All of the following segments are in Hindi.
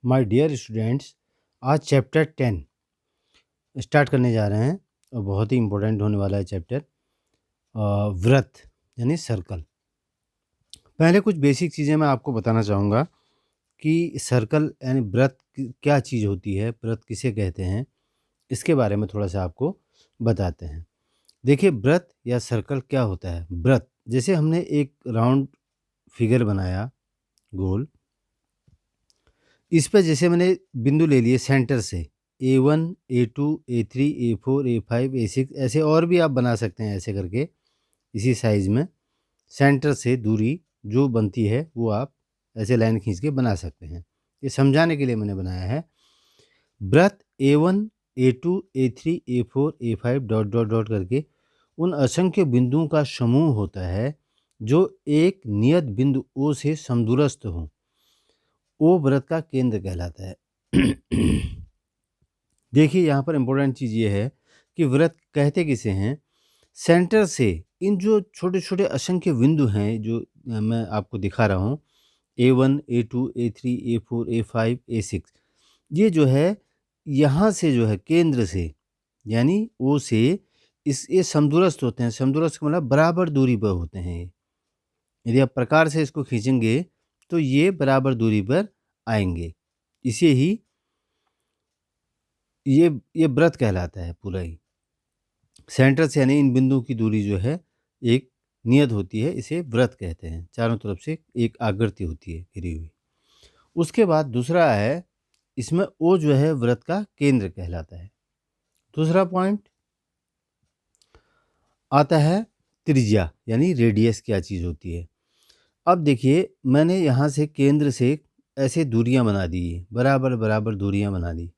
माय डियर स्टूडेंट्स, आज चैप्टर 10 स्टार्ट करने जा रहे हैं और बहुत ही इम्पोर्टेंट होने वाला है चैप्टर व्रत यानी सर्कल। पहले कुछ बेसिक चीज़ें मैं आपको बताना चाहूँगा कि सर्कल यानी व्रत क्या चीज़ होती है, व्रत किसे कहते हैं, इसके बारे में थोड़ा सा आपको बताते हैं। देखिए, व्रत या सर्कल क्या होता है। व्रत जैसे हमने एक राउंड फिगर बनाया गोल, इस पे जैसे मैंने बिंदु ले लिए सेंटर से A1, A2, A3, A4, A5, A6 ऐसे और भी आप बना सकते हैं ऐसे करके इसी साइज़ में। सेंटर से दूरी जो बनती है वो आप ऐसे लाइन खींच के बना सकते हैं। ये समझाने के लिए मैंने बनाया है। व्रत A1, A2, A3, A4, A5 dot dot dot करके उन असंख्य बिंदुओं का समूह होता है जो एक नियत बिंदु O से समदूरस्थ हों। वो व्रत का केंद्र कहलाता है। देखिए, यहाँ पर इम्पोर्टेंट चीज़ ये है कि व्रत कहते किसे हैं। सेंटर से इन जो छोटे-छोटे असंख्य बिंदु हैं जो मैं आपको दिखा रहा हूँ A1, A2, A3, A4, A5, A6 ये जो है यहाँ से जो है केंद्र से यानी O से ये समदूरस्थ होते हैं। समदूरस्थ का मतलब बराबर दूरी पर होते हैं ये। यदि आप प्रकार से इसको खींचेंगे तो ये बराबर दूरी पर आएँगे। इसे ही ये व्रत कहलाता है पूरा ही। सेंटर से यानी इन बिंदुओं की दूरी जो है एक नियत होती है, इसे व्रत कहते हैं। चारों तरफ से एक आकृति होती है घिरी हुई। उसके बाद दूसरा है, इसमें ओ जो है व्रत का केंद्र कहलाता है। दूसरा पॉइंट आता है त्रिज्या यानी रेडियस क्या चीज़ होती है। अब देखिए, मैंने यहाँ से केंद्र से ऐसे दूरियां बना दी, बराबर बराबर दूरियां बना दी।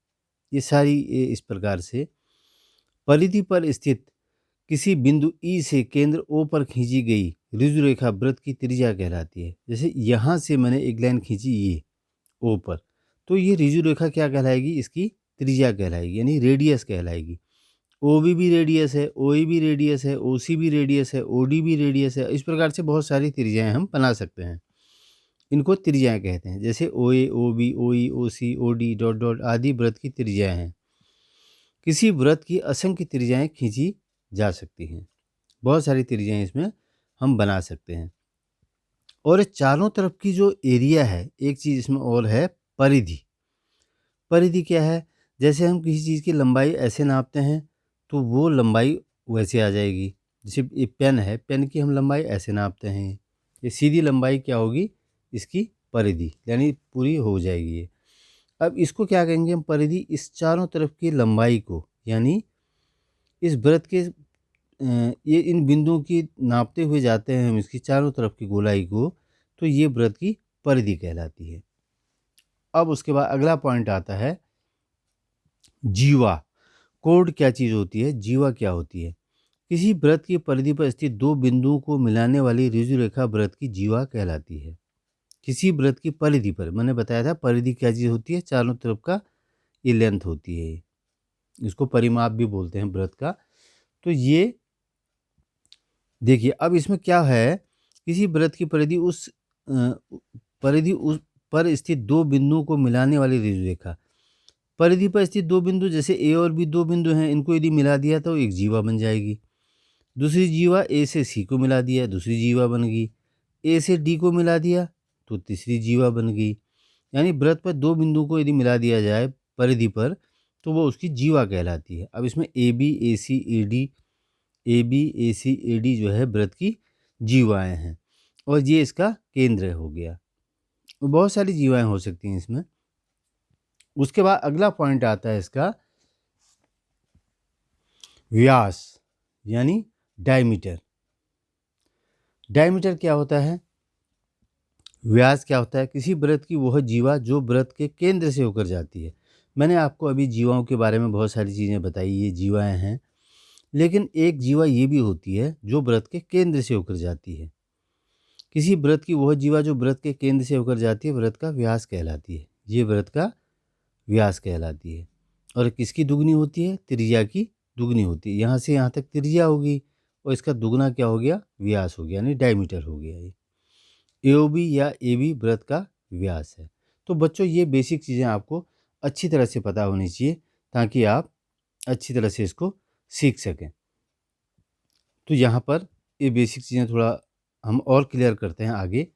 ये सारी इस प्रकार से परिधि पर स्थित किसी बिंदु ई से केंद्र ओ पर खींची गई ऋजु रेखा व्रत की त्रिज्या कहलाती है। जैसे यहाँ से मैंने एक लाइन खींची ये ओ पर, तो ये ऋजु रेखा क्या कहलाएगी, इसकी त्रिज्या कहलाएगी यानी रेडियस कहलाएगी। ओ भी रेडियस है, ओ भी रेडियस है, ओ सी भी रेडियस है, ओ डी भी रेडियस है। इस प्रकार से बहुत सारी त्रिज्याएं हम बना सकते हैं, इनको त्रिज्याएं कहते हैं। जैसे ओ ए, ओ बी, ओ ई, ओ सी, ओ डी डॉट डॉट आदि व्रत की त्रिज्याएं हैं। किसी व्रत की असंख्य त्रिज्याएं खींची जा सकती हैं। बहुत सारी त्रिज्याएं इसमें हम बना सकते हैं। और चारों तरफ की जो एरिया है, एक चीज़ इसमें और है परिधि। परिधि क्या है, जैसे हम किसी चीज़ की लंबाई ऐसे नापते हैं तो वो लंबाई वैसे आ जाएगी। जैसे ये पेन है, पेन की हम लंबाई ऐसे नापते हैं। ये सीधी लंबाई क्या होगी, इसकी परिधि यानी पूरी हो जाएगी ये। अब इसको क्या कहेंगे हम, परिधि इस चारों तरफ की लंबाई को यानी इस व्रत के ये इन बिंदुओं की नापते हुए जाते हैं हम इसकी चारों तरफ की गोलाई को, तो ये व्रत की परिधि कहलाती है। अब उसके बाद अगला पॉइंट आता है जीवा। कोड क्या चीज़ होती है, जीवा क्या होती है। किसी व्रत की परिधि पर स्थित दो बिंदुओं को मिलाने वाली ऋजु रेखा व्रत की जीवा कहलाती है। किसी व्रत की परिधि पर, मैंने बताया था परिधि क्या चीज़ होती है, चारों तरफ का ये लेंथ होती है, इसको परिमाप भी बोलते हैं व्रत का। तो ये देखिए, अब इसमें क्या है, किसी व्रत की परिधि उस पर स्थित दो बिंदुओं को मिलाने वाली ऋजु रेखा। परिधि पर स्थित दो बिंदु, जैसे ए और बी दो बिंदु हैं, इनको यदि मिला दिया तो एक जीवा बन जाएगी। दूसरी जीवा ए से सी को मिला दिया, दूसरी जीवा बन गई। ए से डी को मिला दिया तो तीसरी जीवा बन गई। यानी व्रत पर दो बिंदुओं को यदि मिला दिया जाए परिधि पर तो वो उसकी जीवा कहलाती है। अब इसमें A B A C A D, A B A C A D जो है व्रत की जीवाएँ हैं और ये इसका केंद्र हो गया। बहुत सारी जीवाएँ हो सकती हैं इसमें। उसके बाद अगला पॉइंट आता है इसका व्यास यानी डायमीटर। डायमीटर क्या होता है, व्यास क्या होता है, किसी व्रत की वह जीवा जो व्रत के केंद्र से होकर जाती है। मैंने आपको अभी जीवाओं के बारे में बहुत सारी चीज़ें बताई, ये जीवाएँ हैं, लेकिन एक जीवा ये भी होती है जो व्रत के केंद्र से होकर जाती है। किसी व्रत की वह जीवा जो व्रत के केंद्र से होकर जाती है, व्रत का व्यास कहलाती है। ये व्रत का व्यास कहलाती है। और किसकी दुगनी होती है, त्रिज्या की दुगनी होती है। यहाँ से यहाँ तक त्रिज्या होगी और इसका दुगना क्या हो गया, व्यास हो गया, यानी डायमीटर हो गया ये। एओबी या एबी व्रत का व्यास है। तो बच्चों ये बेसिक चीज़ें आपको अच्छी तरह से पता होनी चाहिए ताकि आप अच्छी तरह से इसको सीख सकें। तो यहाँ पर ये बेसिक चीज़ें थोड़ा हम और क्लियर करते हैं आगे